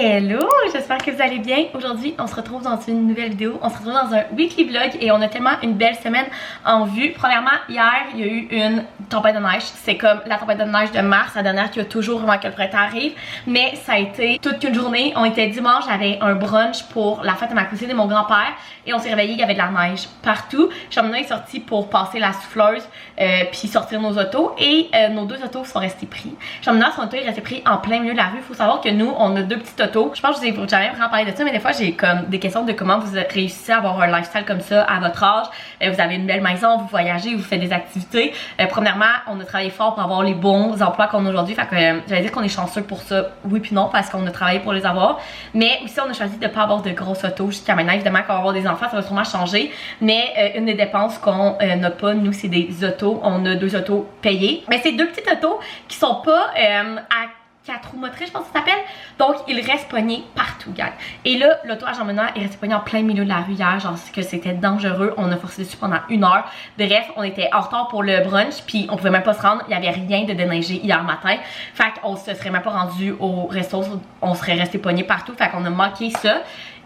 Hello, j'espère que vous allez bien. Aujourd'hui, on se retrouve dans une nouvelle vidéo. On se retrouve dans un weekly vlog et on a tellement une belle semaine en vue. Premièrement, hier, il y a eu une tempête de neige. C'est comme la tempête de neige de mars, la dernière qui a toujours avant que le printemps arrive. Mais ça a été toute une journée. On était dimanche, j'avais un brunch pour la fête de ma cousine et mon grand-père. Et on s'est réveillé, il y avait de la neige partout. Chamina est sorti pour passer la souffleuse puis sortir nos autos. Et nos deux autos sont restés pris. Chamina, son auto est resté pris en plein milieu de la rue. Il faut savoir que nous, on a deux petites autos. Je pense que je vous ai jamais vraiment parlé de ça, mais des fois, j'ai comme des questions de comment vous réussissez à avoir un lifestyle comme ça à votre âge. Vous avez une belle maison, vous voyagez, vous faites des activités. Premièrement, on a travaillé fort pour avoir les bons emplois qu'on a aujourd'hui. Fait que j'allais dire qu'on est chanceux pour ça, oui puis non, parce qu'on a travaillé pour les avoir. Mais aussi, on a choisi de ne pas avoir de grosses autos jusqu'à maintenant. Évidemment, quand on va avoir des enfants, ça va sûrement changer. Mais une des dépenses qu'on n'a pas, nous, c'est des autos. On a deux autos payées. Mais c'est deux petites autos qui sont pas à 4 roues motrices, je pense que ça s'appelle. Donc, il reste pogné partout, gang. Et là, l'auto à Jean-Menard est resté pogné en plein milieu de la rue hier. Genre, que c'était dangereux. On a forcé dessus pendant 1 heure. Bref, on était en retard pour le brunch. Puis, on pouvait même pas se rendre. Il y avait rien de déneigé hier matin. Fait qu'on se serait même pas rendu au resto. On serait resté pogné partout. Fait qu'on a manqué ça.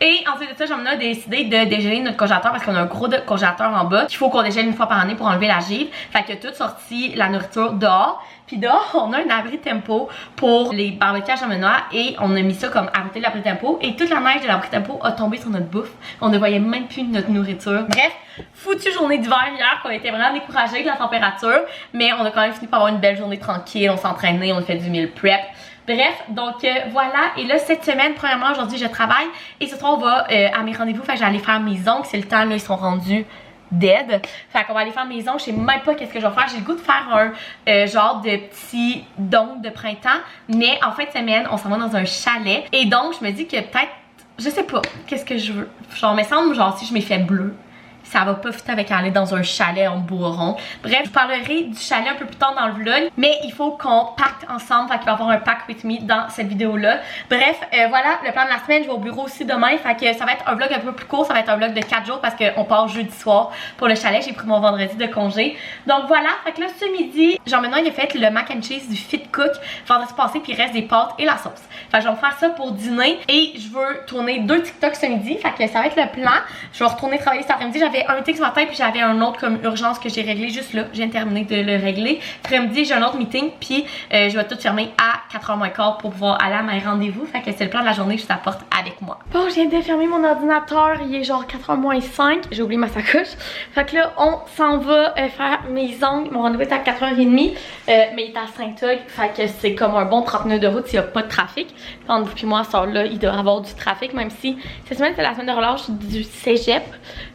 Et ensuite de ça, Jean-Menard a décidé de dégéler notre congélateur parce qu'on a un gros congélateur en bas qu'il faut qu'on dégèle une fois par année pour enlever la givre. Fait que tout sorti la nourriture dehors. Puis dehors, on a un abri tempo pour les barbecues à Jean-Menard et on a mis ça comme à côté de l'abri tempo. Et toute la neige de l'abri tempo a tombé sur notre bouffe. On ne voyait même plus notre nourriture. Bref, foutue journée d'hiver hier qu'on était vraiment découragés de la température. Mais on a quand même fini par avoir une belle journée tranquille. On s'entraînait, on a fait du meal prep. Bref, donc voilà, et là cette semaine, premièrement aujourd'hui je travaille et ce soir on va à mes rendez-vous, fait que je vais aller faire mes ongles, c'est le temps là, ils sont rendus dead, fait qu'on va aller faire mes ongles, je sais même pas qu'est-ce que je vais faire, j'ai le goût de faire un genre de petit don de printemps, mais en fin de semaine on s'en va dans un chalet et donc je me dis que peut-être, je sais pas, qu'est-ce que je veux, genre me semble genre si je m'ai fait bleu. Ça va pas fitter avec aller dans un chalet en bourron. Bref, je vous parlerai du chalet un peu plus tard dans le vlog. Mais il faut qu'on pacte ensemble. Fait qu'il va y avoir un pack with me dans cette vidéo-là. Bref, voilà le plan de la semaine. Je vais au bureau aussi demain. Fait que ça va être un vlog un peu plus court. Ça va être un vlog de 4 jours parce qu'on part jeudi soir pour le chalet. J'ai pris mon vendredi de congé. Donc voilà. Fait que là, ce midi, Jean-Menard, il a fait le mac and cheese du Fit Cook vendredi passé. Puis il reste des pâtes et la sauce. Fait que je vais me faire ça pour dîner. Et je veux tourner 2 TikTok ce midi. Fait que ça va être le plan. Je vais retourner travailler cet après-midi. J'avais un meeting ce matin puis j'avais un autre comme urgence que j'ai réglé juste là. Je viens de terminer de le régler. Après-midi, j'ai un autre meeting puis je vais tout fermer à 4h moins quart pour pouvoir aller à mes rendez-vous. Fait que c'est le plan de la journée que je t'apporte avec moi. Bon, je viens de fermer mon ordinateur. Il est genre 4h moins 5. J'ai oublié ma sacoche. Fait que là, on s'en va faire mes ongles. Mon rendez-vous est à 4h30. Mais il est à Saint-Hugues. Fait que c'est comme un bon 30 minutes de route s'il n'y a pas de trafic. Puis entre vous et moi, à ce là il doit y avoir du trafic. Même si cette semaine, c'est la semaine de relâche du cégep.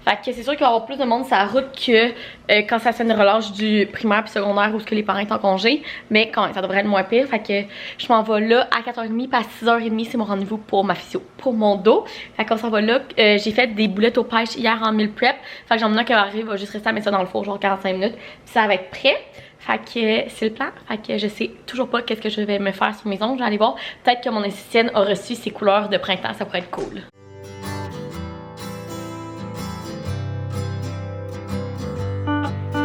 Fait que c'est sûr qu'il va y avoir plus de monde sur la route que quand c'est la semaine de relâche du primaire puis secondaire où ce que les parents sont en congé. Mais quand même, ça devrait être moins pire. Fait que je m'en vais là à 4h30 puis à 6h30, c'est mon rendez-vous pour ma physio, pour mon dos. Fait qu'on s'en va là. J'ai fait des boulettes aux pêches hier en meal prep. Fait que Jean-Menard qui arrive va juste rester à mettre ça dans le four genre 45 minutes. Puis ça va être prêt. Fait que c'est le plan. Fait que je sais toujours pas qu'est-ce que je vais me faire sur mes ongles. Je vais aller voir. Peut-être que mon esthéticienne a reçu ses couleurs de printemps. Ça pourrait être cool.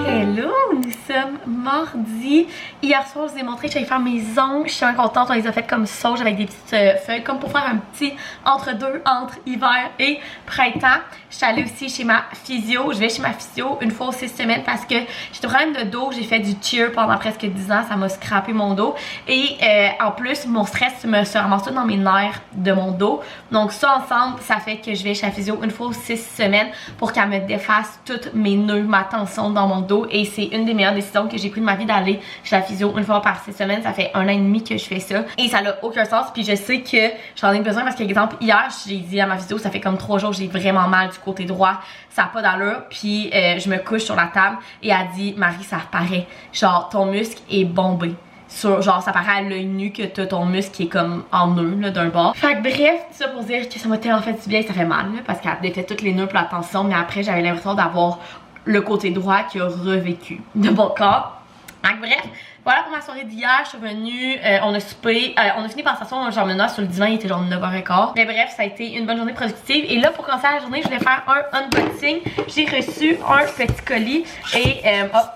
Hello, nous sommes mardi. Hier soir, je vous ai montré que j'allais faire mes ongles. Je suis bien contente, on les a fait comme sauge avec des petites feuilles, comme pour faire un petit entre-deux entre hiver et printemps. Je suis allée aussi chez ma physio. Je vais chez ma physio une fois aux 6 semaines parce que j'ai des problèmes de dos. J'ai fait du cheer pendant presque 10 ans. Ça m'a scrappé mon dos. Et en plus, mon stress se ramasse tout dans mes nerfs de mon dos. Donc ça ensemble, ça fait que je vais chez la physio une fois aux 6 semaines pour qu'elle me défasse toutes mes nœuds, ma tension dans mon dos. Et c'est une des meilleures décisions que j'ai prises de ma vie d'aller chez la physio une fois par 6 semaines. Ça fait 1 an et demi que je fais ça. Et ça n'a aucun sens. Puis je sais que j'en ai besoin parce que, exemple, hier, j'ai dit à ma physio, ça fait comme 3 jours, j'ai vraiment mal du côté droit. Ça n'a pas d'allure. Puis je me couche sur la table et elle dit, Marie, ça paraît. Genre, ton muscle est bombé. Genre ça paraît à l'œil nu que t'as ton muscle qui est comme en nœud d'un bord. Fait que bref, tout ça pour dire que ça m'a tellement fait du bien et ça fait mal là, parce qu'elle défait toutes les nœuds pour la tension. Mais après j'avais l'impression d'avoir le côté droit qui a revécu de mon corps. Donc bref, voilà pour ma soirée d'hier. Je suis revenue, on a soupé, on a fini par s'asseoir Jean-Menard sur le divan, il était genre 9h15. Mais bref, ça a été une bonne journée productive. Et là, pour commencer la journée, je voulais faire un unboxing. J'ai reçu un petit colis et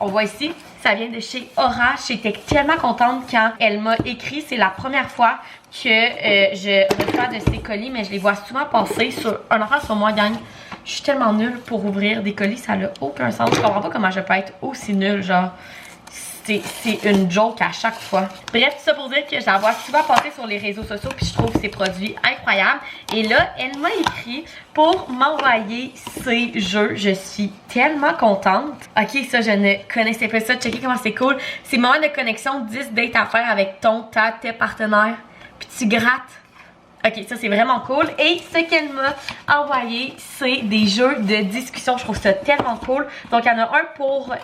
on voit ici, Ça vient de chez Aura. J'étais tellement contente quand elle m'a écrit. C'est la première fois que je reçois de ces colis, mais je les vois souvent passer sur un enfant sur moi, gang. Je suis tellement nulle pour ouvrir des colis, ça n'a aucun sens. Je comprends pas comment je peux être aussi nulle, genre. C'est une joke à chaque fois. Bref, tout ça pour dire que je la vois souvent passer sur les réseaux sociaux puis je trouve ses produits incroyables. Et là, elle m'a écrit pour m'envoyer ses jeux. Je suis tellement contente. Ok, ça, je ne connaissais pas ça. Checkez comment c'est cool. C'est moment de connexion, 10 dates à faire avec tes partenaires. Puis tu grattes. Ok, ça c'est vraiment cool. Et ce qu'elle m'a envoyé, c'est des jeux de discussion. Je trouve ça tellement cool. Donc, il y en a un pour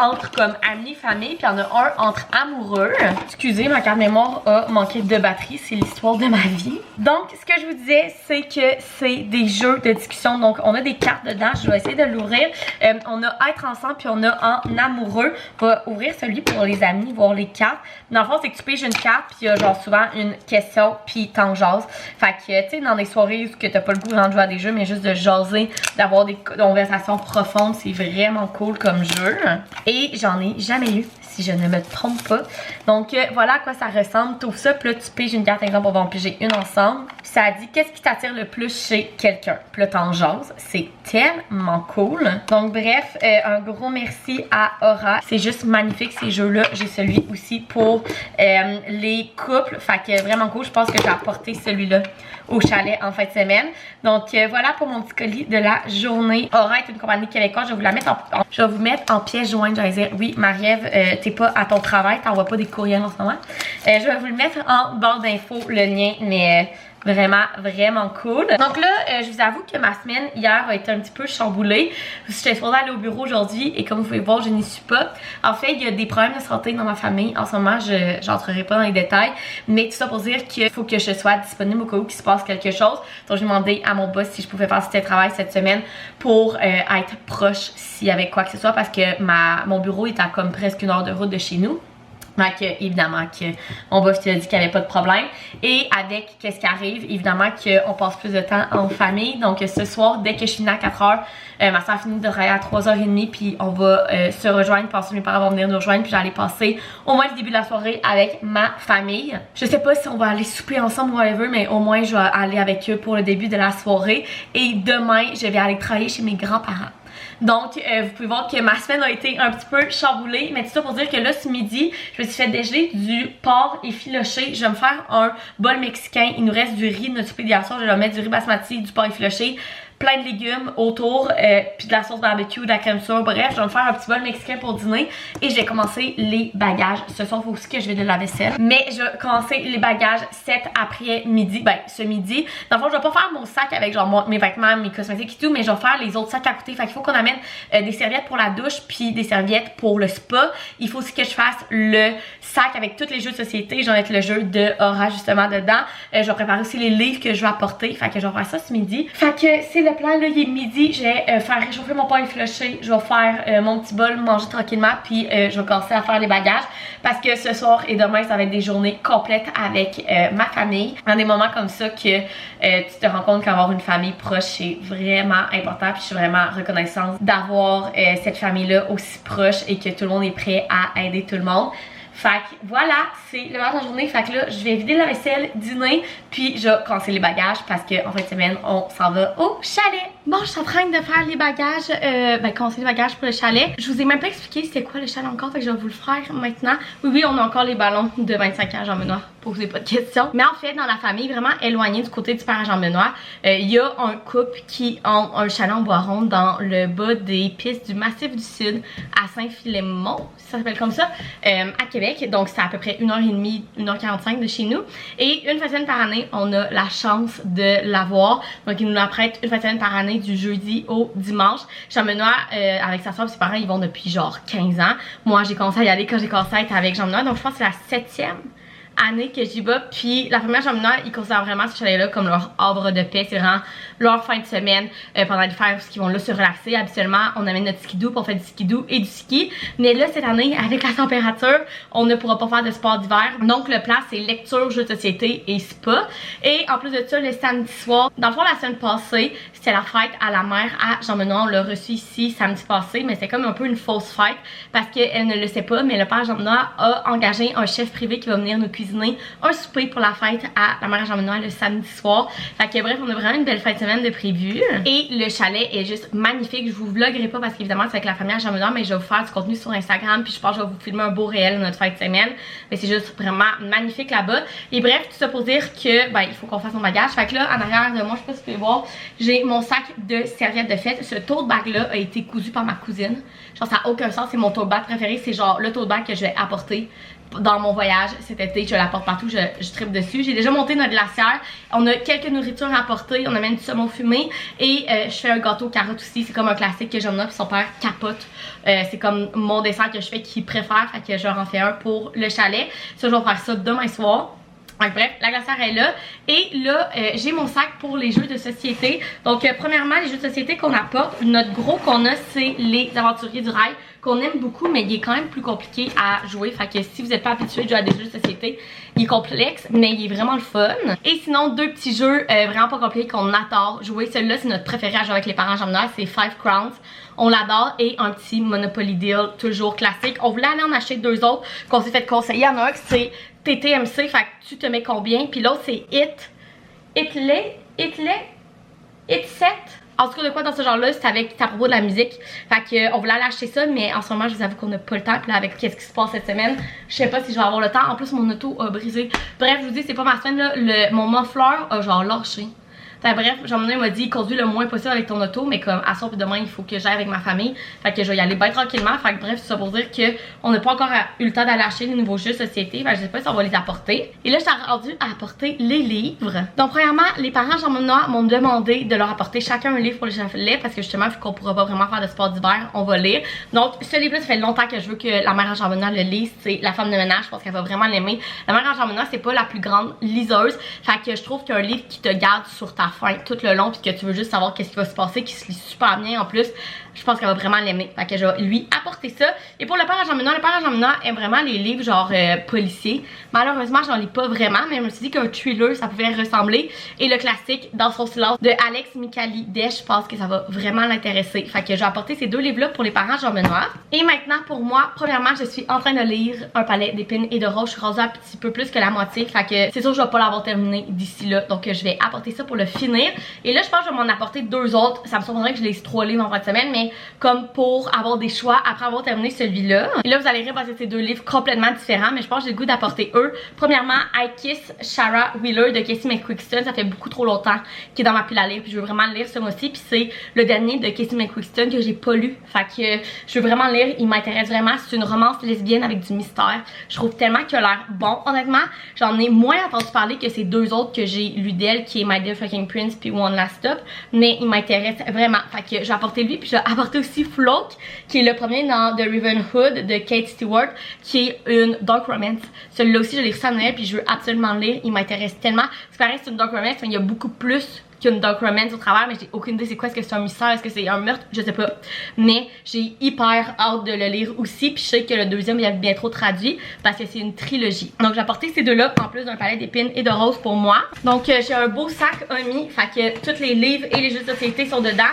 entre comme amis, famille, puis il y en a un entre amoureux. Excusez, ma carte mémoire a manqué de batterie. C'est l'histoire de ma vie. Donc, ce que je vous disais, c'est que c'est des jeux de discussion. Donc, on a des cartes dedans. Je vais essayer de l'ouvrir. On a être ensemble, puis on a en amoureux. On va ouvrir celui pour les amis, voir les cartes. Dans le fond, c'est que tu piges une carte, puis il y a genre souvent une question, puis t'en jases. Fait que, tu sais, dans des soirées où t'as pas le goût de jouer à des jeux, mais juste de jaser, d'avoir des conversations profondes, c'est vraiment cool comme jeu. Et j'en ai jamais eu, si je ne me trompe pas. Donc, voilà à quoi ça ressemble. T'ouvres ça, puis là, tu piges une carte, exemple, on va en piger une ensemble. Puis ça dit, qu'est-ce qui t'attire le plus chez quelqu'un? Puis là, t'en jases. C'est tellement cool. Donc, bref, un gros merci à Aura. C'est juste magnifique, ces jeux-là. J'ai celui aussi pour les couples. Fait que vraiment cool. Je pense que j'ai apporté celui-là au chalet en fin de semaine. Donc, voilà pour mon petit colis de la journée. Aura est une compagnie québécoise. Je vais vous la mettre je vais vous mettre en pièce jointe. J'allais dire, oui, Marie-Ève, t'es pas à ton travail, t'envoies pas des courriels en ce moment. Je vais vous le mettre en barre d'infos, le lien, mais vraiment cool. Donc là, je vous avoue que ma semaine hier a été un petit peu chamboulée. J'étais supposée aller au bureau aujourd'hui et comme vous pouvez voir, je n'y suis pas. En fait, il y a des problèmes de santé dans ma famille. En ce moment, je n'entrerai pas dans les détails, mais tout ça pour dire qu'il faut que je sois disponible au cas où il se passe quelque chose. Donc, j'ai demandé à mon boss si je pouvais faire ce télétravail cette semaine pour être proche s'il y avait quoi que ce soit parce que mon bureau est à comme presque 1 heure de route de chez nous. Donc, évidemment que mon boss a dit qu'il n'y avait pas de problème. Et avec qu'est-ce qui arrive, évidemment qu'on passe plus de temps en famille. Donc, ce soir, dès que je finis à 4h, ma soeur finit de travailler à 3h30. Puis, on va se rejoindre. Parce que mes parents vont venir nous rejoindre. Puis, j'allais passer au moins le début de la soirée avec ma famille. Je sais pas si on va aller souper ensemble ou whatever, mais au moins, je vais aller avec eux pour le début de la soirée. Et demain, je vais aller travailler chez mes grands-parents. Donc, vous pouvez voir que ma semaine a été un petit peu chamboulée. Mais tout ça pour dire que là, ce midi, je me suis fait dégeler du porc effiloché. Je vais me faire un bol mexicain. Il nous reste du riz de notre souper d'hier soir. Je vais mettre du riz basmati, du porc effiloché, plein de légumes autour, puis de la sauce barbecue, de la crème sûre. Bref, je vais me faire un petit bol mexicain pour dîner. Et je vais commencer les bagages. Ce soir, il faut aussi que je vais de la vaisselle. Mais je vais commencer les bagages cet après-midi. Ben, ce midi. Dans le fond, je vais pas faire mon sac avec genre mes vêtements, mes cosmétiques et tout, mais je vais faire les autres sacs à côté. Fait qu'il faut qu'on amène des serviettes pour la douche, puis des serviettes pour le spa. Il faut aussi que je fasse le sac avec tous les jeux de société. Je vais mettre le jeu de Aura justement dedans. Je vais préparer aussi les livres que je vais apporter. Fait que je vais faire ça ce midi. Fait que c'est le plan, là, il est midi. Je vais faire réchauffer mon pain effiloché. Je vais faire mon petit bol, manger tranquillement, puis je vais commencer à faire les bagages. Parce que ce soir et demain, ça va être des journées complètes avec ma famille. Dans des moments comme ça que tu te rends compte qu'avoir une famille proche, c'est vraiment important. Puis je suis vraiment reconnaissante d'avoir cette famille-là aussi proche et que tout le monde est prêt à aider tout le monde. Fait que voilà, c'est le moment de la journée. Fait que là, je vais vider la vaisselle, dîner, puis je vais commencer les bagages parce qu'en fin de semaine, on s'en va au chalet. Bon, je suis en train de faire les bagages, commencer les bagages pour le chalet. Je vous ai même pas expliqué c'était quoi le chalet encore, fait que je vais vous le faire maintenant. Oui, on a encore les ballons de 25 ans, Jean-Benoît. Posez pas de questions. Mais en fait, dans la famille vraiment éloignée du côté du père Jean-Benoît, il y a un couple qui ont un chalet en bois rond dans le bas des pistes du Massif du Sud à Saint-Philémon, si ça s'appelle comme ça, à Québec. Donc, c'est à peu près 1h30, 1h45 de chez nous. Et une fois semaine par année, on a la chance de l'avoir. Donc, ils nous la prêtent une fois semaine par année du jeudi au dimanche. Jean-Benoît, avec sa soeur et ses parents, ils vont depuis genre 15 ans. Moi, j'ai commencé à y aller quand j'ai commencé à être avec Jean-Benoît. Donc, je pense que c'est la 7e année que j'y vais. Puis la première chambre noire, ils considèrent vraiment ce chalet-là comme leur havre de paix. C'est vraiment leur fin de semaine pendant l'hiver parce qu'ils vont là se relaxer. Habituellement, on amène notre skidoo pour faire du skidoo et du ski. Mais là, cette année, avec la température, on ne pourra pas faire de sport d'hiver. Donc le plan, c'est lecture, jeux de société et spa. Et en plus de ça, le samedi soir, dans le fond, la semaine passée, c'était la fête à la mère à Jean-Benoît. On l'a reçu ici samedi passé, mais c'est comme un peu une fausse fête parce qu'elle ne le sait pas, mais le père Jean-Benoît a engagé un chef privé qui va venir nous cuisiner un souper pour la fête à la mère à Jean-Benoît le samedi soir. Fait que bref, on a vraiment une belle fin de semaine de prévu. Et le chalet est juste magnifique. Je vous vloguerai pas parce qu'évidemment c'est avec la famille à Jean-Benoît, mais je vais vous faire du contenu sur Instagram, puis je pense que je vais vous filmer un beau réel de notre fin de semaine. Mais c'est juste vraiment magnifique là-bas. Et bref, tout ça pour dire que ben il faut qu'on fasse mon bagage. Fait que là, en arrière de moi, je sais pas si vous pouvez voir, j'ai mon sac de serviettes de fête. Ce tote bag là a été cousu par ma cousine. Genre ça n'a aucun sens, c'est mon tote bag préféré. C'est genre le tote bag que je vais apporter dans mon voyage cet été. Je l'apporte partout, je tripe dessus. J'ai déjà monté notre glacière. On a quelques nourritures à apporter. On amène du saumon fumé et je fais un gâteau aux carottes aussi. C'est comme un classique que j'en ai puis son père capote. C'est comme mon dessert que je fais qu'il préfère. Fait que je leur en fais un pour le chalet. Ça, je vais faire ça demain soir. Donc bref, la glacière est là. Et là, j'ai mon sac pour les jeux de société. Donc premièrement, les jeux de société qu'on apporte, notre gros qu'on a, c'est les Aventuriers du Rail, qu'on aime beaucoup, mais il est quand même plus compliqué à jouer. Fait que si vous n'êtes pas habitué de jouer à des jeux de société, il est complexe, mais il est vraiment le fun. Et sinon, deux petits jeux vraiment pas compliqués qu'on adore jouer. Celui-là, c'est notre préféré à jouer avec les parents Jean-Benoît, c'est Five Crowns. On l'adore. Et un petit Monopoly Deal, toujours classique. On voulait aller en acheter deux autres qu'on s'est fait conseiller. Il y en a un qui c'est TTMC, fait que tu te mets combien. Puis l'autre c'est Hitlet. En tout cas de quoi dans ce genre là, c'est à propos de la musique. Fait que on voulait aller acheter ça, mais en ce moment je vous avoue qu'on n'a pas le temps. Puis là avec qu'est-ce qui se passe cette semaine, je sais pas si je vais avoir le temps. En plus mon auto a brisé. Bref, je vous dis c'est pas ma semaine là, mon muffler a genre lâché. Enfin, bref, Jean-Benoît m'a dit conduis le moins possible avec ton auto, mais comme à soir puis demain il faut que j'aille avec ma famille. Fait que je vais y aller bien tranquillement. Fait que bref, c'est ça pour dire que on n'a pas encore eu le temps d'aller acheter les nouveaux jeux de société. Fait que je sais pas si on va les apporter. Et là, je suis rendue à apporter les livres. Donc premièrement, les parents Jean-Benoît m'ont demandé de leur apporter chacun un livre pour le chalet parce que justement, vu qu'on pourra pas vraiment faire de sport d'hiver, on va lire. Donc ce livre-là, ça fait longtemps que je veux que la mère à Jean-Benoît le lise. C'est La femme de ménage. Je pense qu'elle va vraiment l'aimer. La mère à Jean-Benoît, c'est pas la plus grande liseuse. Fait que je trouve qu'un livre qui te garde sur ta faim tout le long puis que tu veux juste savoir qu'est-ce qui va se passer, qui se lit super bien en plus, je pense qu'elle va vraiment l'aimer. Fait que je vais lui apporter ça. Et pour le père à Jean-Benoît, le père à Jean-Benoît aime vraiment les livres genre policiers. Malheureusement, j'en lis pas vraiment, mais je me suis dit qu'un thriller, ça pouvait ressembler. Et le classique, Dans son silence, de Alex Michaelides, je pense que ça va vraiment l'intéresser. Fait que je vais apporter ces deux livres-là pour les parents Jean-Benoît. Et maintenant, pour moi, premièrement, je suis en train de lire Un palais d'épines et de roses. Je suis rendue un petit peu plus que la moitié. Fait que c'est sûr que je vais pas l'avoir terminé d'ici là. Donc je vais apporter ça pour le finir. Et là, je pense que je vais m'en apporter deux autres. Ça me surprendrait que je lise 3 livres en fin de semaine, mais comme pour avoir des choix après avoir terminé celui-là. Et là, vous allez rire parce que c'est deux livres complètement différents, mais je pense que j'ai le goût d'apporter eux. Premièrement, I Kiss Shara Wheeler de Casey McQuiston. Ça fait beaucoup trop longtemps qu'il est dans ma pile à lire, puis je veux vraiment le lire ce mois-ci. Puis c'est le dernier de Casey McQuiston que j'ai pas lu. Fait que je veux vraiment le lire. Il m'intéresse vraiment. C'est une romance lesbienne avec du mystère. Je trouve tellement qu'il a l'air bon. Honnêtement, j'en ai moins entendu parler que ces deux autres que j'ai lu d'elle, qui est My Dear Fucking Prince puis One Last Stop. Mais il m'intéresse vraiment. Fait que je vais apporter lui, puis je vais apporter aussi Float, qui est le premier dans The Ravenhood de Kate Stewart, qui est une dark romance. Celui-là aussi, je l'ai reçu à Noël, puis je veux absolument le lire. Il m'intéresse tellement. C'est pareil, c'est une dark romance, mais il y a beaucoup plus qu'une dark romance au travers, mais j'ai aucune idée c'est quoi. Est-ce que c'est un mystère, est-ce que c'est un meurtre, je sais pas. Mais j'ai hyper hâte de le lire aussi, puis je sais que le deuxième il est bientôt traduit parce que c'est une trilogie. Donc j'ai apporté ces deux-là en plus d'un palais d'épines et de roses pour moi. Donc j'ai un beau sac Omi, fait que tous les livres et les jeux de société sont dedans.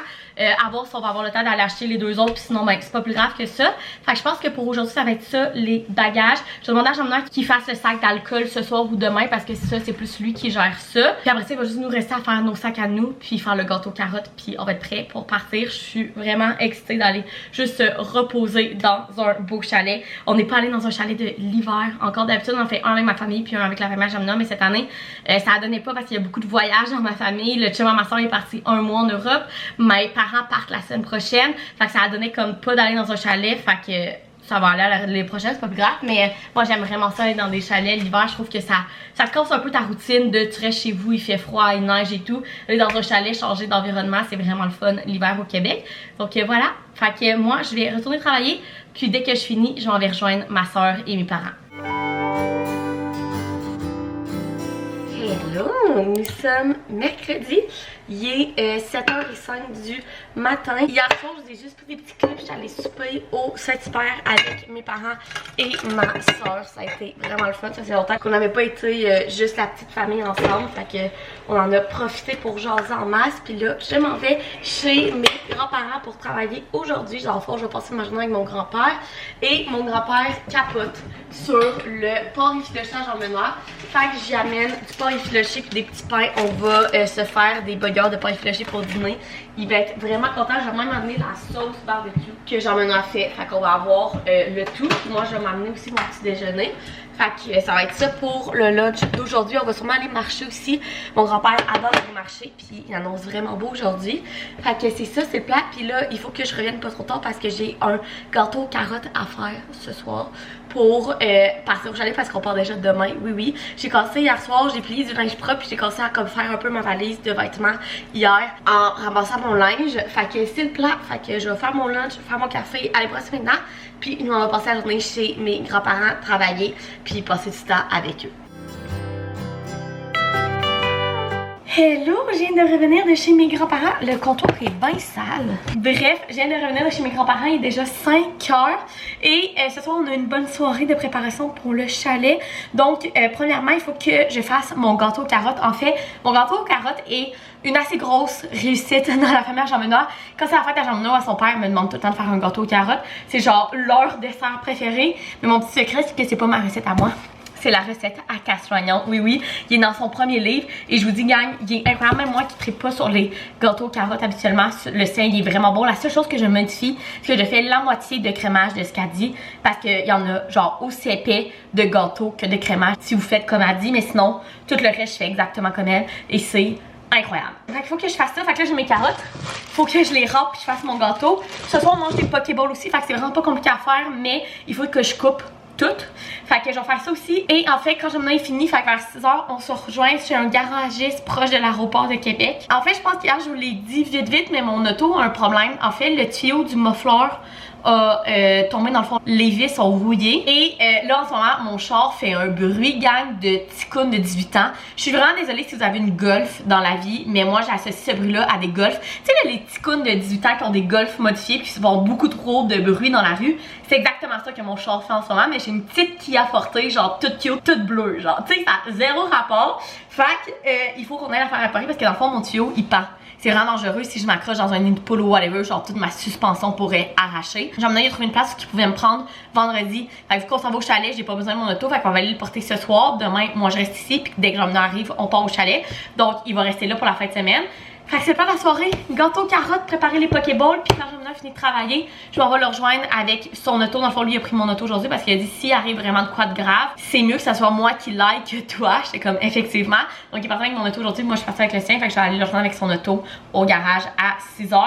À voir si on va avoir le temps d'aller acheter les deux autres, puis sinon ben c'est pas plus grave que ça. Fait que je pense que pour aujourd'hui ça va être ça, les bagages. Je vais demander à Jean-Benoît qu'il fasse le sac d'alcool ce soir ou demain parce que ça c'est plus lui qui gère ça. Puis après ça il va juste nous rester à faire nos sacs à nous, puis faire le gâteau carotte, puis on va être prêt pour partir. Je suis vraiment excitée d'aller juste se reposer dans un beau chalet. On n'est pas allé dans un chalet de l'hiver encore. D'habitude on en fait un avec ma famille puis un avec la famille de Jean-Benoît, mais cette année ça a donné pas parce qu'il y a beaucoup de voyages dans ma famille. Le chum à ma soeur est parti un mois en Europe. Mes parents partent la semaine prochaine, fait que ça a donné comme pas d'aller dans un chalet, fait que ça va aller les prochaines, c'est pas plus grave, mais moi j'aime vraiment ça aller dans des chalets l'hiver. Je trouve que ça te casse un peu ta routine de tu restes chez vous, il fait froid, il neige et tout. Aller dans un chalet, changer d'environnement, c'est vraiment le fun l'hiver au Québec. Donc voilà, fait que moi je vais retourner travailler, puis dès que je finis, je vais aller rejoindre ma soeur et mes parents. Hello, nous sommes mercredi, il est 7h05 du matin. Hier soir, je vous ai juste pris des petits clips, j'étais allée souper au Saint-Hubert avec mes parents et ma soeur. Ça a été vraiment le fun, ça fait longtemps qu'on n'avait pas été juste la petite famille ensemble, fait que on en a profité pour jaser en masse. Puis là, je m'en vais chez mes grands-parents pour travailler aujourd'hui. Genre, je vais passer ma journée avec mon grand-père et mon grand-père capote sur le porc effiloché à Jean-Benoît. Fait que j'y amène du porc effiloché puis des petits pains. On va se faire des burgers de porc effiloché pour dîner. Il va être vraiment content. Je vais même amener la sauce barbecue que Jean-Benoît fait. Fait qu'on va avoir le tout. Puis moi, je vais m'amener aussi mon petit déjeuner. Fait que ça va être ça pour le lunch d'aujourd'hui. On va sûrement aller marcher aussi. Mon grand-père adore aller marcher, puis il annonce vraiment beau aujourd'hui. Fait que c'est ça, c'est le plat. Puis là, il faut que je revienne pas trop tard parce que j'ai un gâteau aux carottes à faire ce soir pour partir au chalet parce qu'on part déjà demain. Oui. J'ai cassé hier soir, j'ai plié du linge propre, puis j'ai cassé à comme faire un peu ma valise de vêtements hier en ramassant mon linge. Fait que c'est le plat. Fait que je vais faire mon lunch, faire mon café, aller brosser maintenant. Puis nous, on va passer la journée chez mes grands-parents, travailler, puis passer du temps avec eux. Hello, je viens de revenir de chez mes grands-parents. Le comptoir est bien sale. Bref, je viens de revenir de chez mes grands-parents. Il est déjà 5h. Et ce soir, on a une bonne soirée de préparation pour le chalet. Donc, premièrement, il faut que je fasse mon gâteau aux carottes. En fait, mon gâteau aux carottes est une assez grosse réussite dans la famille à Jean-Benoît. Quand c'est la fête à Jean-Benoît, son père me demande tout le temps de faire un gâteau aux carottes. C'est genre leur dessert préféré. Mais mon petit secret, c'est que c'est pas ma recette à moi. C'est la recette à Castroignon. Oui, il est dans son premier livre. Et je vous dis, gang, il est incroyable. Même moi qui ne tripe pas sur les gâteaux aux carottes habituellement, le sien, il est vraiment bon. La seule chose que je modifie, c'est que je fais la moitié de crémage de ce qu'elle dit. Parce qu'il y en a genre aussi épais de gâteau que de crémage si vous faites comme elle dit. Mais sinon, tout le reste, je fais exactement comme elle. Et c'est incroyable. Fait qu'il faut que je fasse ça. Fait que là, j'ai mes carottes. Faut que je les râpe puis je fasse mon gâteau. Ce soir, on mange des pokéballs aussi. Fait que c'est vraiment pas compliqué à faire. Mais il faut que je coupe toutes. Fait que je vais faire ça aussi. Et en fait, quand Jean-Benoît est fini, fait que vers 6h, on se rejoint chez un garagiste proche de l'aéroport de Québec. En fait, je pense qu'hier, je vous l'ai dit vite, mais mon auto a un problème. En fait, le tuyau du muffler a tombé dans le fond. Les vis sont rouillées. Et là, en ce moment, mon char fait un bruit, gang, de ticoune de 18 ans. Je suis vraiment désolée si vous avez une Golf dans la vie, mais moi, j'associe ce bruit-là à des Golf. Tu sais, là, les ticounes de 18 ans qui ont des Golf modifiés puis qui font beaucoup trop de bruit dans la rue. C'est exactement ça que mon char fait en ce moment, mais j'ai une petite Kia Forte, genre toute cute, toute bleue, genre, tu sais, ça a zéro rapport. Fait que, il faut qu'on aille la faire réparer parce que dans le fond, mon tuyau, il pend. C'est vraiment dangereux si je m'accroche dans un nid de poule ou whatever, genre toute ma suspension pourrait arracher. Jean-Benoît, il a trouvé une place qui pouvait me prendre vendredi. Fait que vu qu'on s'en va au chalet, j'ai pas besoin de mon auto, fait qu'on va aller le porter ce soir. Demain, moi je reste ici, puis dès que Jean-Benoît arrive, on part au chalet. Donc, il va rester là pour la fin de semaine. Fait que c'est pas la soirée, gâteau carottes, préparer les pokéballs, puis quand Jean-Benoît a fini de travailler, je m'en vais le rejoindre avec son auto. Dans le fond, lui a pris mon auto aujourd'hui parce qu'il a dit s'il arrive vraiment de quoi de grave, c'est mieux que ça soit moi qui l'aille que toi. J'étais comme effectivement. Donc il est parti avec mon auto aujourd'hui, moi je suis partie avec le sien, fait que je vais aller le rejoindre avec son auto au garage à 6h.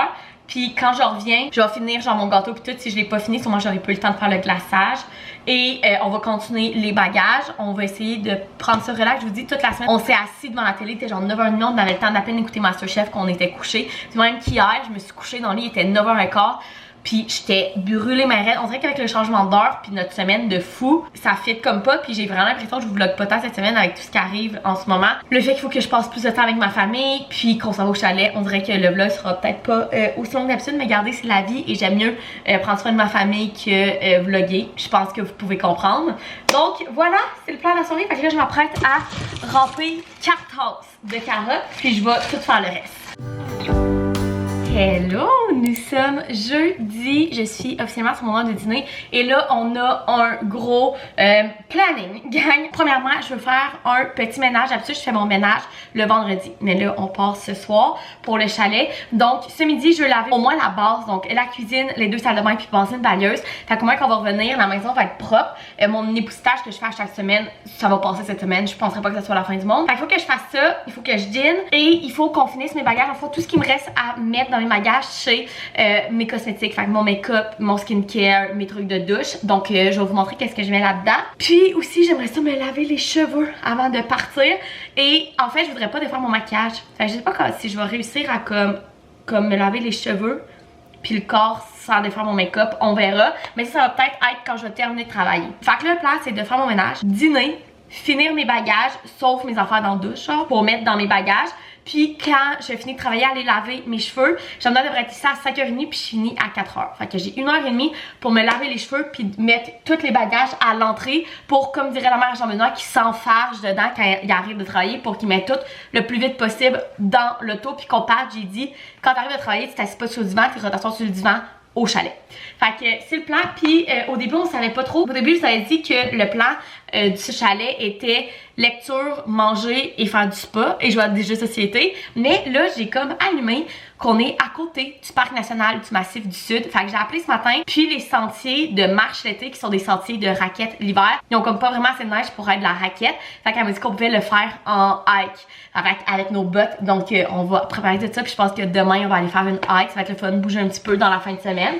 Puis quand je reviens, je vais finir genre mon gâteau puis tout. Si je l'ai pas fini, sûrement j'aurai pas eu le temps de faire le glaçage. Et on va continuer les bagages. On va essayer de prendre ça relax. Je vous dis, toute la semaine, on s'est assis devant la télé. Il était genre 9h30. On avait le temps d'à peine d'écouter Masterchef qu'on était couchés. Puis même qu'hier, je me suis couchée dans le lit, il était 9h15. Puis j'étais brûlée ma raide. On dirait qu'avec le changement d'heure puis notre semaine de fou, ça fit comme pas. Puis j'ai vraiment l'impression que je vous vlog pas tant cette semaine avec tout ce qui arrive en ce moment. Le fait qu'il faut que je passe plus de temps avec ma famille, puis qu'on s'en va au chalet, on dirait que le vlog sera peut-être pas aussi long que d'habitude, mais regardez, c'est la vie et j'aime mieux prendre soin de ma famille que vlogger. Je pense que vous pouvez comprendre. Donc voilà, c'est le plan de la soirée. Fait que là, je m'apprête à ramper 4 tasses de carottes, puis je vais tout faire le reste. Hello, nous sommes jeudi, je suis officiellement sur mon heure de dîner et là on a un gros planning, gang. Premièrement, je veux faire un petit ménage. D'habitude, je fais mon ménage le vendredi, mais là on part ce soir pour le chalet. Donc ce midi, je veux laver au moins la base, donc la cuisine, les 2 salles de bain puis passer une balayeuse. Fait qu'au moins quand on va revenir, la maison va être propre. Mon époussetage que je fais à chaque semaine, ça va passer cette semaine. Je penserais pas que ça soit la fin du monde. Fait qu'il faut que je fasse ça, il faut que je dîne et il faut qu'on finisse mes bagages. Enfin, tout ce qui me reste à mettre dans mes bagages, c'est mes cosmétiques, fait que mon make-up, mon skincare, mes trucs de douche. Donc je vais vous montrer qu'est-ce que je mets là-dedans. Puis aussi, j'aimerais ça me laver les cheveux avant de partir. Et en fait, je voudrais pas défaire mon maquillage. Fait que je sais pas si je vais réussir à comme me laver les cheveux puis le corps sans défaire mon make-up, on verra. Mais ça va peut-être être quand je vais terminer de travailler. Fait que le plan, c'est de faire mon ménage, dîner, finir mes bagages, sauf mes affaires dans la douche, genre, pour mettre dans mes bagages. Puis quand je finis de travailler, aller laver mes cheveux, j'aimerais devrait être ici à 5h30 puis je finis à 4h. Fait que j'ai 1h30 pour me laver les cheveux puis mettre tous les bagages à l'entrée pour, comme dirait la mère à Jean-Benoît, qui s'enfarge dedans quand il arrive de travailler pour qu'il mette tout le plus vite possible dans l'auto puis qu'on parte. J'ai dit, quand tu arrives de travailler, tu t'assis pas sur le divan, tu t'assois sur le divan au chalet. Fait que c'est le plan. Puis au début on savait pas trop. Au début je vous avais dit que le plan du chalet était lecture, manger et faire du spa et jouer à des jeux de société. Mais là j'ai comme allumé qu'on est à côté du parc national du Massif du Sud. Fait que j'ai appelé ce matin. Puis les sentiers de marche l'été qui sont des sentiers de raquettes l'hiver, ils ont comme pas vraiment assez de neige pour être de la raquette. Fait qu'elle m'a dit qu'on pouvait le faire en hike avec nos bottes. Donc on va préparer tout ça. Puis je pense que demain on va aller faire une hike. Ça va être le fun, bouger un petit peu dans la fin de semaine.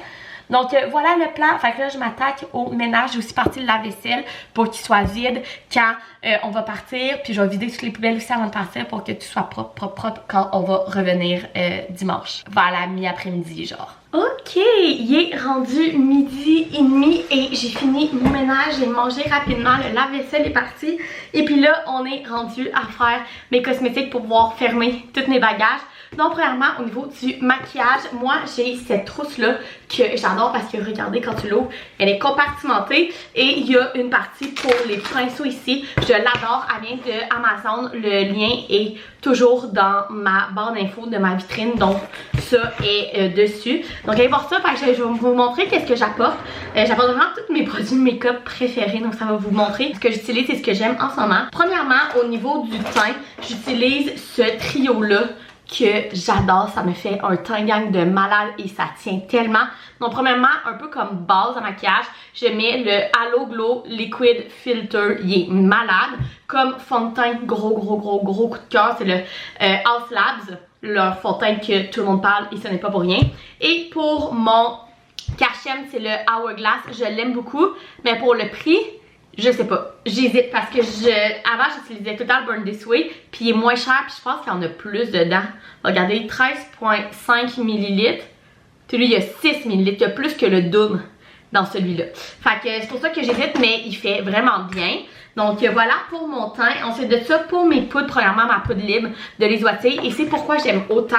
Donc voilà le plan. Fait que là je m'attaque au ménage. J'ai aussi parti le lave-vaisselle pour qu'il soit vide quand on va partir. Puis je vais vider toutes les poubelles aussi avant de partir pour que tout soit propre quand on va revenir dimanche. Vers la mi-après-midi genre. Ok, il est rendu 12h30 et j'ai fini mon ménage, j'ai mangé rapidement, le lave-vaisselle est parti. Et puis là, on est rendu à faire mes cosmétiques pour pouvoir fermer tous mes bagages. Donc premièrement, au niveau du maquillage, moi j'ai cette trousse-là que j'adore parce que regardez quand tu l'ouvres, elle est compartimentée et il y a une partie pour les pinceaux ici. Je l'adore, elle vient de Amazon, le lien est toujours dans ma barre d'infos de ma vitrine, donc ça est dessus. Donc allez voir ça, parce que je vais vous montrer qu'est-ce que j'apporte. J'apporte vraiment tous mes produits de make-up préférés, donc ça va vous montrer ce que j'utilise et ce que j'aime en ce moment. Premièrement, au niveau du teint, j'utilise ce trio-là que j'adore, ça me fait un teint gang de malade et ça tient tellement. Donc premièrement, un peu comme base à maquillage, je mets le Halo Glow Liquid Filter, il est malade. Comme fond de teint, gros coup de cœur, c'est le House Labs, leur fond de teint que tout le monde parle et ce n'est pas pour rien. Et pour mon cachet, c'est le Hourglass, je l'aime beaucoup, mais pour le prix, je sais pas, j'hésite parce que avant j'utilisais tout le temps le Burn This Way puis il est moins cher puis je pense qu'il y en a plus dedans. Regardez, 13,5 ml. Celui il y a 6 ml, il y a plus que le double dans celui-là. Fait que c'est pour ça que j'hésite, mais il fait vraiment bien. Donc voilà pour mon teint. Ensuite de ça, pour mes poudres, premièrement ma poudre libre de Les Ouatiers. Et c'est pourquoi j'aime autant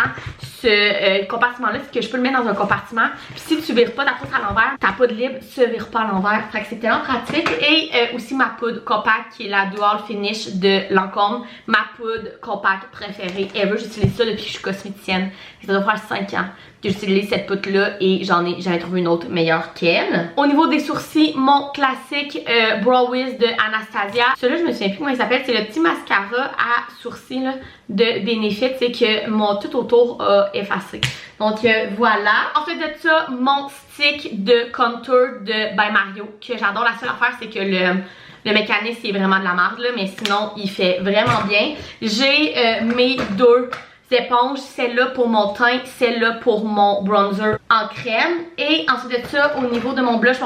ce compartiment-là, c'est que je peux le mettre dans un compartiment. Puis si tu vires pas ta poudre à l'envers, ta poudre libre se vire pas à l'envers. Fait que c'est tellement pratique. Et aussi ma poudre compact qui est la Dual Finish de Lancôme. Ma poudre compact préférée ever. J'utilise ça depuis que je suis cosméticienne. Ça doit faire 5 ans que j'utilise cette poudre-là et j'en ai jamais trouvé une autre meilleure qu'elle. Au niveau des sourcils, mon classique Brow Wiz de Anastasia. Celui-là, je me souviens plus comment il s'appelle. C'est le petit mascara à sourcils là, de Benefit. C'est que mon tout autour a effacé. Donc voilà. Ensuite de ça, mon stick de contour de By Mario que j'adore. La seule affaire, c'est que le mécanisme est vraiment de la merde, là, mais sinon, il fait vraiment bien. J'ai mes deux éponges, celle-là pour mon teint, celle-là pour mon bronzer en crème. Et ensuite de ça, au niveau de mon blush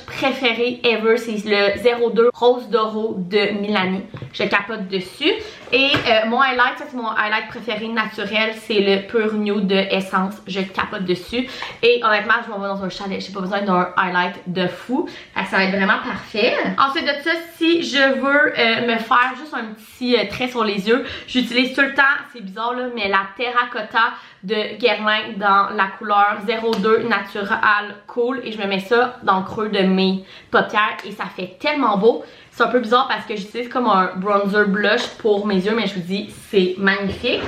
préféré ever, c'est le 02 Rose Doro de Milani. Je capote dessus. Et mon highlight, ça c'est mon highlight préféré naturel, c'est le Pure Nude de Essence. Je capote dessus. Et honnêtement, je m'en vais dans un chalet, j'ai pas besoin d'un highlight de fou. Ça va être vraiment parfait. Ensuite de ça, si je veux me faire juste un petit trait sur les yeux, j'utilise tout le temps, c'est bizarre là, mais la Terracotta de Guerlain dans la couleur 02 Natural Cool. Et je me mets ça dans le creux de mes paupières et ça fait tellement beau. C'est un peu bizarre parce que j'utilise comme un bronzer blush pour mes yeux, mais je vous dis, c'est magnifique.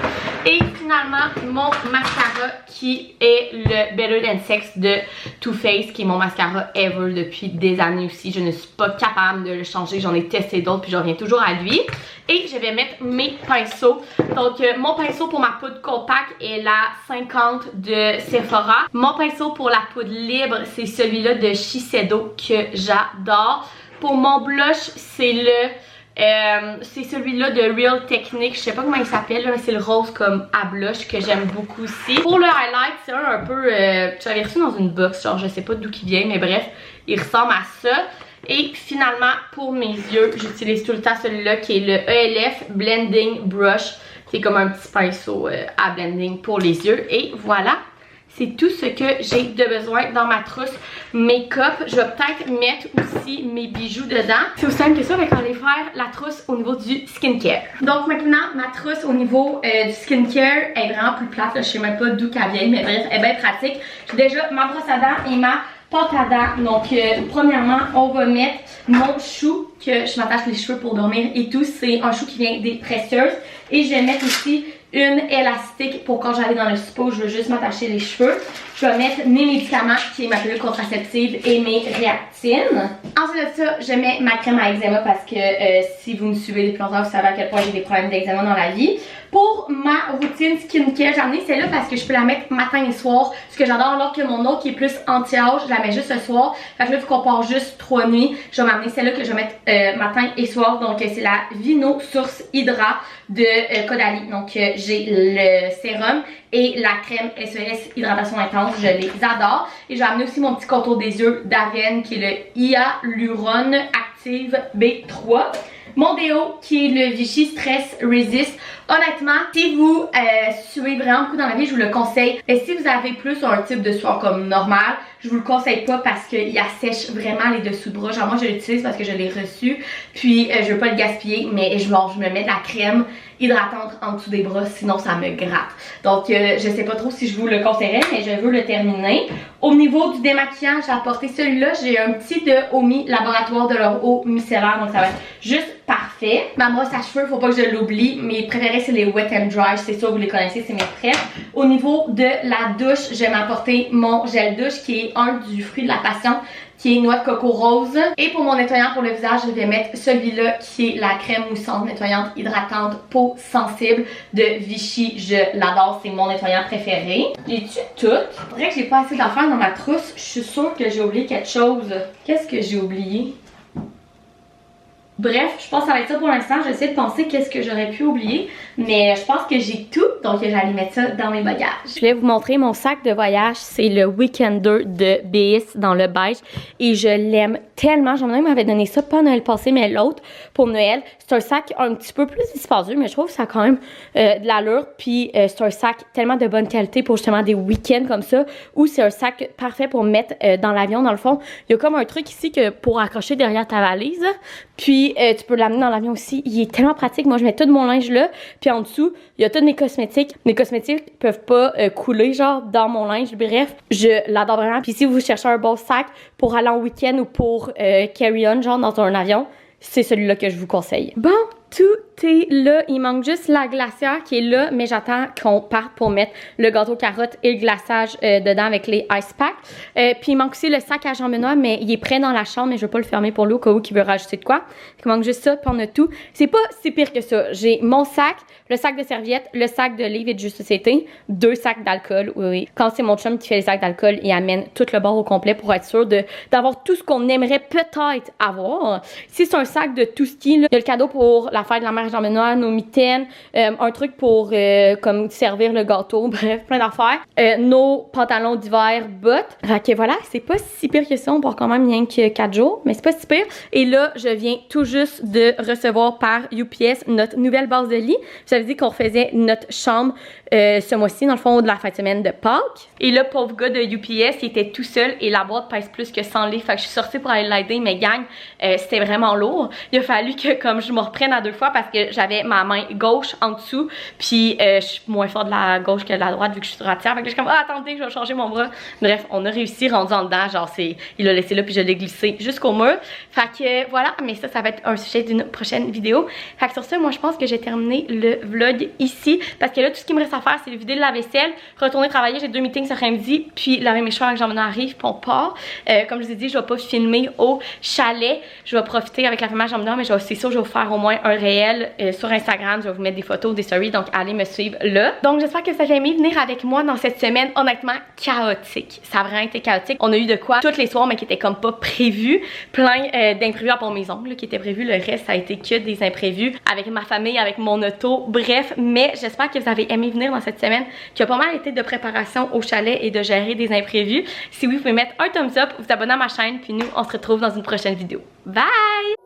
Et finalement, mon mascara qui est le Better Than Sex de Too Faced, qui est mon mascara ever depuis des années aussi. Je ne suis pas capable de le changer, j'en ai testé d'autres puis je reviens toujours à lui. Et je vais mettre mes pinceaux. Donc mon pinceau pour ma poudre compacte est la 50 de Sephora. Mon pinceau pour la poudre libre, c'est celui-là de Shiseido que j'adore. Pour mon blush, c'est c'est celui-là de Real Technique. Je sais pas comment il s'appelle, mais c'est le rose comme à blush que j'aime beaucoup aussi. Pour le highlight, c'est un peu... j'avais reçu dans une box, genre je sais pas d'où il vient, mais bref, il ressemble à ça. Et finalement, pour mes yeux, j'utilise tout le temps celui-là qui est le ELF Blending Brush. C'est comme un petit pinceau à blending pour les yeux. Et voilà, c'est tout ce que j'ai de besoin dans ma trousse make-up. Je vais peut-être mettre aussi mes bijoux dedans. C'est aussi simple que ça, mais quand on va faire la trousse au niveau du skincare. Donc maintenant, ma trousse au niveau du skincare est vraiment plus plate. Là. Je sais même pas d'où qu'elle vient, mais bref, elle est bien pratique. J'ai déjà ma brosse à dents et ma pâte à dents. Donc premièrement, on va mettre mon chou que je m'attache les cheveux pour dormir et tout. C'est un chou qui vient des Précieuses. Et je vais mettre aussi une élastique pour quand j'arrive dans le spa, je veux juste m'attacher les cheveux. Je vais mettre mes médicaments, qui est ma pilule contraceptive et mes réactines. Ensuite de ça, je mets ma crème à eczéma parce que si vous me suivez les planteurs, vous savez à quel point j'ai des problèmes d'eczéma dans la vie. Pour ma routine skincare, j'ai amené celle-là parce que je peux la mettre matin et soir. Ce que j'adore, alors que mon autre qui est plus anti-âge, je la mets juste ce soir. Fait que là, vu qu'on part juste 3 nuits, je vais m'amener celle-là que je vais mettre matin et soir. Donc, c'est la Vino Source Hydra de Caudalie. Donc, j'ai le sérum et la crème SOS Hydratation Intense. Je les adore. Et je vais amener aussi mon petit contour des yeux d'Avène qui est le Hyaluron Active B3. Mon déo qui est le Vichy Stress Resist. Honnêtement, si vous suivez vraiment beaucoup dans la vie, je vous le conseille. Et si vous avez plus un type de sueur comme normal, je vous le conseille pas parce qu'il assèche vraiment les dessous de bras. Genre moi je l'utilise parce que je l'ai reçu. Puis je veux pas le gaspiller, mais je me mets de la crème hydratante en dessous des bras, sinon ça me gratte. Donc je sais pas trop si je vous le conseillerais, mais je veux le terminer. Au niveau du démaquillant, j'ai apporté celui-là. J'ai un petit de Omi Laboratoire de leur eau micellaire, donc ça va être juste parfait. Ma brosse à cheveux, faut pas que je l'oublie. Mes préférés c'est les Wet n Dry, c'est sûr vous les connaissez, c'est mes préfs. Au niveau de la douche, je vais m'apporter mon gel douche qui est un du fruit de la passion, qui est noix de coco rose. Et pour mon nettoyant pour le visage, je vais mettre celui-là qui est la crème moussante nettoyante hydratante peau sensible de Vichy. Je l'adore, c'est mon nettoyant préféré. J'ai-tu tout? C'est vrai que j'ai pas assez d'affaires dans ma trousse. Je suis sûre que j'ai oublié quelque chose. Qu'est-ce que j'ai oublié? Bref, je pense que ça va être ça pour l'instant. J'essaie de penser qu'est-ce que j'aurais pu oublier. Mais je pense que j'ai tout. Donc j'allais mettre ça dans mes bagages. Je vais vous montrer mon sac de voyage. C'est le Weekender de BS dans le beige. Et je l'aime tellement. J'en m'avait donné ça pas Noël passé, mais l'autre pour Noël. C'est un sac un petit peu plus dispendieux, mais je trouve que ça a quand même de l'allure. Puis c'est un sac tellement de bonne qualité pour justement des week-ends comme ça. Ou c'est un sac parfait pour mettre dans l'avion. Dans le fond, il y a comme un truc ici que pour accrocher derrière ta valise. Puis tu peux l'amener dans l'avion aussi. Il est tellement pratique. Moi, je mets tout mon linge là. Puis en dessous, il y a tous mes cosmétiques. Mes cosmétiques peuvent pas couler genre dans mon linge. Bref, je l'adore vraiment. Puis si vous cherchez un bon sac pour aller en week-end ou pour carry-on genre dans un avion, c'est celui-là que je vous conseille. Bon, tout est là. Il manque juste la glacière qui est là, mais j'attends qu'on parte pour mettre le gâteau carotte et le glaçage dedans avec les ice packs. Puis il manque aussi le sac à Jean Benoît, mais il est prêt dans la chambre, mais je vais pas le fermer pour lui au cas où il veut rajouter de quoi. Il manque juste ça, puis on a tout. C'est pas si pire que ça. J'ai mon sac, le sac de serviettes, le sac de livres et de jeux de société, 2 sacs d'alcool. Oui. Quand c'est mon chum qui fait les sacs d'alcool, il amène tout le bord au complet pour être sûr d'avoir tout ce qu'on aimerait peut-être avoir. Si c'est un sac de tout ski, il y a le cadeau pour la fête de la mère Jean Benoît, nos mitaines, un truc pour comme servir le gâteau, bref, plein d'affaires. Nos pantalons d'hiver, bottes. Fait que voilà, c'est pas si pire que ça, on part quand même rien que 4 jours, mais c'est pas si pire. Et là, je viens tout juste de recevoir par UPS notre nouvelle base de lit. Ça veut dire qu'on refaisait notre chambre ce mois-ci, dans le fond, de la fin de semaine de Pâques. Et là, pauvre gars de UPS, il était tout seul et la boîte pèse plus que 100 livres. Fait que je suis sortie pour aller l'aider, mais gang, c'était vraiment lourd. Il a fallu que comme je me reprenne à 2 fois parce que j'avais ma main gauche en dessous, puis je suis moins forte de la gauche que de la droite vu que je suis droitière. Fait que je suis comme, ah, attendez, je vais changer mon bras. Bref, on a réussi, rendu en dedans, genre il l'a laissé là puis je l'ai glissé jusqu'au mur. Fait que voilà, mais ça va être un sujet d'une prochaine vidéo. Fait que sur ça, moi je pense que j'ai terminé le vlog ici parce que là, tout ce qui me reste à faire, c'est vider la vaisselle, retourner travailler. J'ai 2 meetings cet après-midi, puis laver mes cheveux avec Jean-Benoît arrive, puis on part. Comme je vous ai dit, je vais pas filmer au chalet. Je vais profiter avec la famille Jean-Benoît, mais c'est sûr, je vais vous faire au moins un réel sur Instagram. Je vais vous mettre des photos, des stories, donc allez me suivre là. Donc j'espère que vous avez aimé venir avec moi dans cette semaine honnêtement chaotique. Ça a vraiment été chaotique. On a eu de quoi toutes les soirs, mais qui était comme pas prévu. Plein d'imprévus à part mes ongles qui étaient prévus. Le reste, ça a été que des imprévus avec ma famille, avec mon auto. Bref, mais j'espère que vous avez aimé venir dans cette semaine qui a pas mal été de préparation au chalet et de gérer des imprévus. Si oui, vous pouvez mettre un thumbs up, vous abonner à ma chaîne, puis nous, on se retrouve dans une prochaine vidéo. Bye!